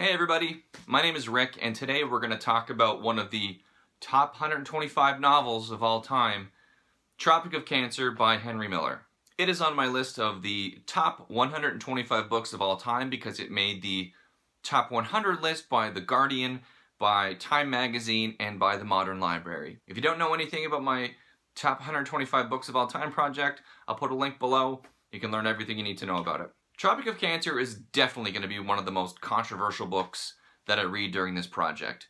Hey everybody, my name is Rick, and today we're going to talk about one of the top 125 novels of all time, Tropic of Cancer by Henry Miller. It is on my list of the top 125 books of all time because it made the top 100 list by The Guardian, by Time Magazine, and by the Modern Library. If you don't know anything about my top 125 books of all time project, I'll put a link below. You can learn everything you need to know about it. Tropic of Cancer is definitely going to be one of the most controversial books that I read during this project.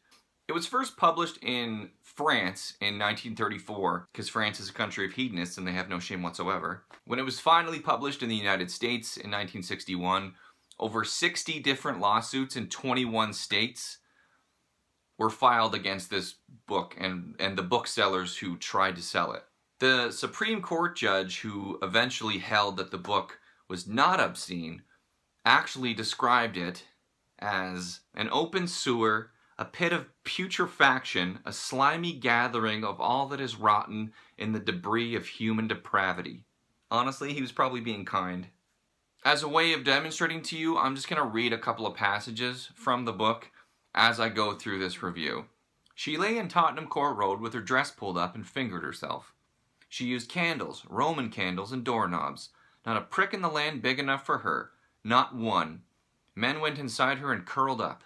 It was first published in France in 1934, because France is a country of hedonists and they have no shame whatsoever. When it was finally published in the United States in 1961, over 60 different lawsuits in 21 states were filed against this book and the booksellers who tried to sell it. The Supreme Court judge who eventually held that the book was not obscene actually described it as an open sewer, a pit of putrefaction, a slimy gathering of all that is rotten in the debris of human depravity. Honestly, he was probably being kind. As a way of demonstrating to you, I'm just going to read a couple of passages from the book as I go through this review. She lay in Tottenham Court Road with her dress pulled up and fingered herself. She used candles, Roman candles, and doorknobs. Not a prick in the land big enough for her. Not one. Men went inside her and curled up.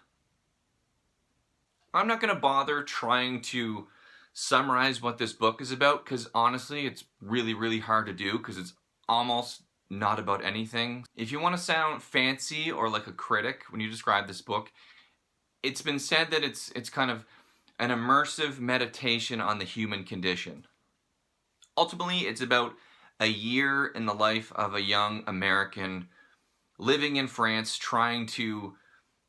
I'm not going to bother trying to summarize what this book is about, because honestly, it's really hard to do, because it's almost not about anything. If you want to sound fancy or like a critic when you describe this book, it's been said that it's kind of an immersive meditation on the human condition. Ultimately, it's about a year in the life of a young American living in France, trying to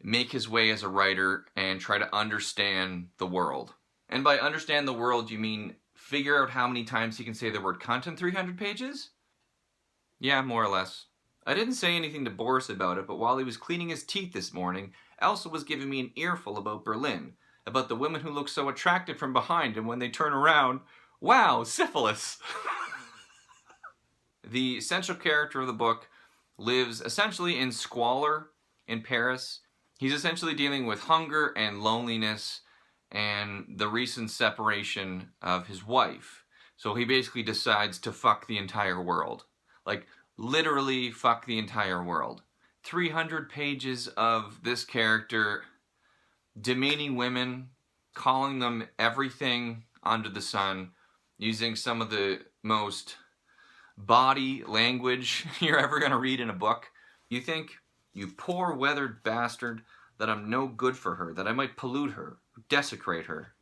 make his way as a writer and try to understand the world. And by understand the world, you mean figure out how many times he can say the word cunt in 300 pages? Yeah, more or less. I didn't say anything to Boris about it, but while he was cleaning his teeth this morning, Elsa was giving me an earful about Berlin, about the women who look so attractive from behind, and when they turn around, wow, syphilis! The central character of the book lives essentially in squalor in Paris. He's essentially dealing with hunger and loneliness and the recent separation of his wife. So he basically decides to fuck the entire world. Like, literally fuck the entire world. 300 pages of this character demeaning women, calling them everything under the sun, using some of the most body language you're ever going to read in a book. You think, you poor weathered bastard, that I'm no good for her, that I might pollute her, desecrate her.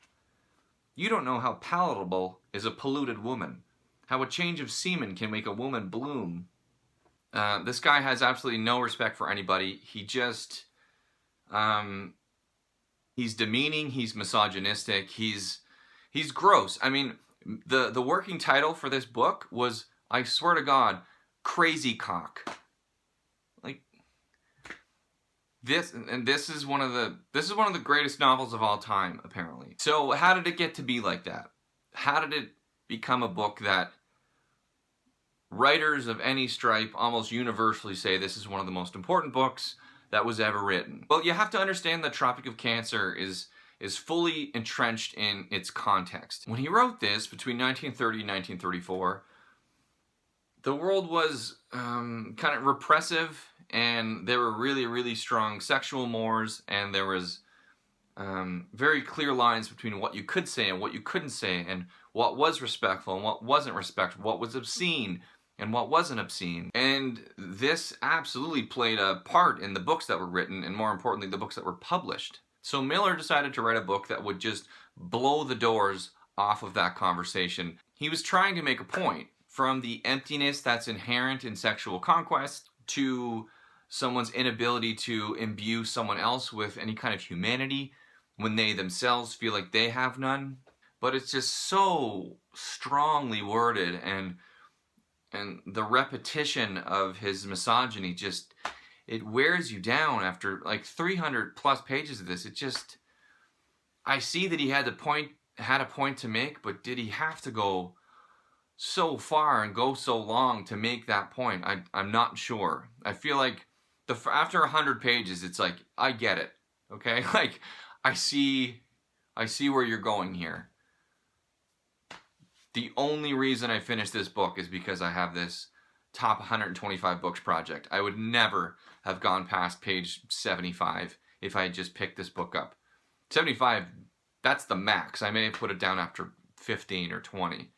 You don't know how palatable is a polluted woman, how a change of semen can make a woman bloom. This guy has absolutely no respect for anybody. He just, he's demeaning, he's misogynistic, he's gross. I mean, the working title for this book was, I swear to God, Crazy Cock. Like, this is one of the greatest novels of all time, apparently. So how did it get to be like that? How did it become a book that writers of any stripe almost universally say this is one of the most important books that was ever written? Well, you have to understand that Tropic of Cancer is fully entrenched in its context. When he wrote this, between 1930 and 1934, the world was kind of repressive, and there were really strong sexual mores, and there was very clear lines between what you could say and what you couldn't say, and what was respectful and what wasn't respectful, what was obscene and what wasn't obscene. And this absolutely played a part in the books that were written, and more importantly, the books that were published. So Miller decided to write a book that would just blow the doors off of that conversation. He was trying to make a point, from the emptiness that's inherent in sexual conquest to someone's inability to imbue someone else with any kind of humanity when they themselves feel like they have none. But it's just so strongly worded, and the repetition of his misogyny just, it wears you down after like 300 plus pages of this. It just, I see that he had a point to make, but did he have to go so far and go so long to make that point? I'm not sure. I feel like after 100 pages, it's like, I get it. Okay? Like, I see where you're going here. The only reason I finished this book is because I have this top 125 books project. I would never have gone past page 75 if I had just picked this book up. 75, that's the max. I may have put it down after 15 or 20.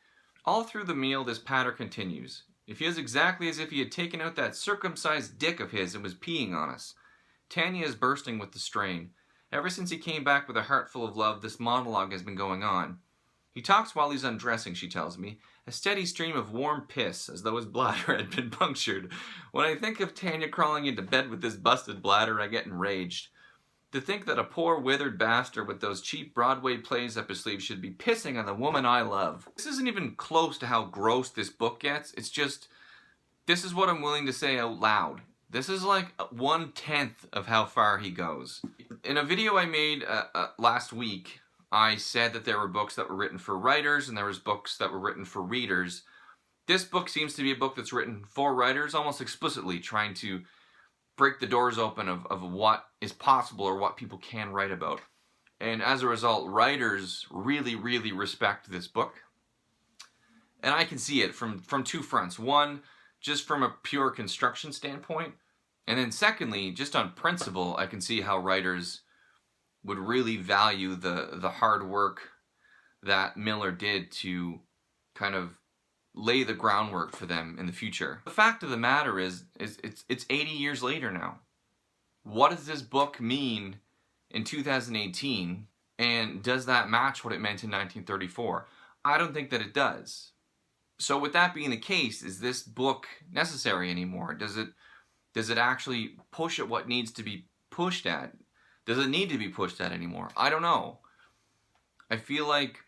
All through the meal, this patter continues. It feels exactly as if he had taken out that circumcised dick of his and was peeing on us. Tanya is bursting with the strain. Ever since he came back with a heart full of love, this monologue has been going on. He talks while he's undressing, she tells me, a steady stream of warm piss, as though his bladder had been punctured. When I think of Tanya crawling into bed with this busted bladder, I get enraged. To think that a poor withered bastard with those cheap Broadway plays up his sleeve should be pissing on the woman I love. This isn't even close to how gross this book gets. It's just, this is what I'm willing to say out loud. This is like 1/10 of how far he goes. In a video I made last week, I said that there were books that were written for writers and there was books that were written for readers. This book seems to be a book that's written for writers, almost explicitly trying to break the doors open of what is possible or what people can write about. And as a result, writers really, really respect this book. And I can see it from two fronts. One, just from a pure construction standpoint. And then secondly, just on principle, I can see how writers would really value the hard work that Miller did to kind of lay the groundwork for them in the future. The fact of the matter is it's 80 years later now. What does this book mean in 2018, and does that match what it meant in 1934? I don't think that it does. So with that being the case, is this book necessary anymore? Does it actually push at what needs to be pushed at? Does it need to be pushed at anymore? I don't know. I feel like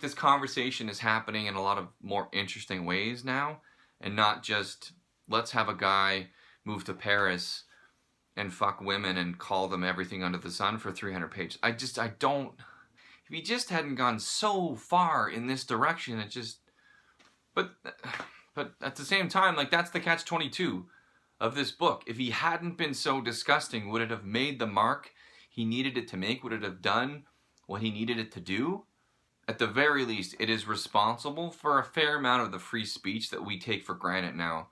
this conversation is happening in a lot of more interesting ways now, and not just let's have a guy move to Paris and fuck women and call them everything under the sun for 300 pages. I don't. If he just hadn't gone so far in this direction, it just. But at the same time, like, that's the catch-22 of this book. If he hadn't been so disgusting, would it have made the mark he needed it to make? Would it have done what he needed it to do? At the very least, it is responsible for a fair amount of the free speech that we take for granted now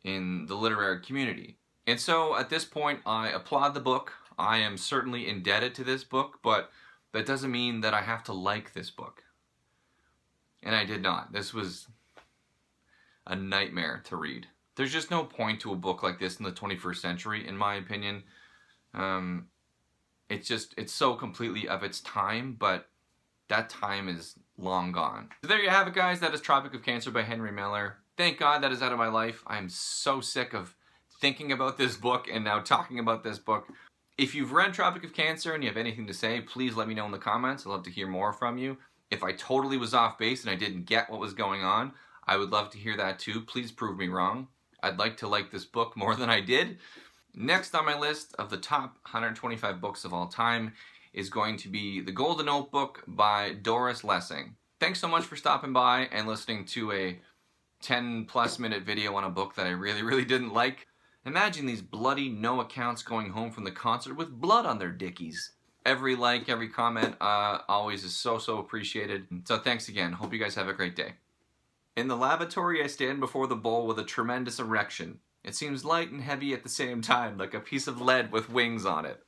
in the literary community. And so at this point, I applaud the book. I am certainly indebted to this book, but that doesn't mean that I have to like this book. And I did not. This was a nightmare to read. There's just no point to a book like this in the 21st century, in my opinion. It's so completely of its time, but that time is long gone. So there you have it, guys. That is Tropic of Cancer by Henry Miller. Thank God that is out of my life. I'm so sick of thinking about this book and now talking about this book. If you've read Tropic of Cancer and you have anything to say, please let me know in the comments. I'd love to hear more from you. If I totally was off base and I didn't get what was going on, I would love to hear that too. Please prove me wrong. I'd like to like this book more than I did. Next on my list of the top 125 books of all time is going to be The Golden Notebook by Doris Lessing. Thanks so much for stopping by and listening to a 10+ minute video on a book that I really, really didn't like. Imagine these bloody no accounts going home from the concert with blood on their dickies. Every like, every comment always is so appreciated. So thanks again. Hope you guys have a great day. In the lavatory, I stand before the bowl with a tremendous erection. It seems light and heavy at the same time, like a piece of lead with wings on it.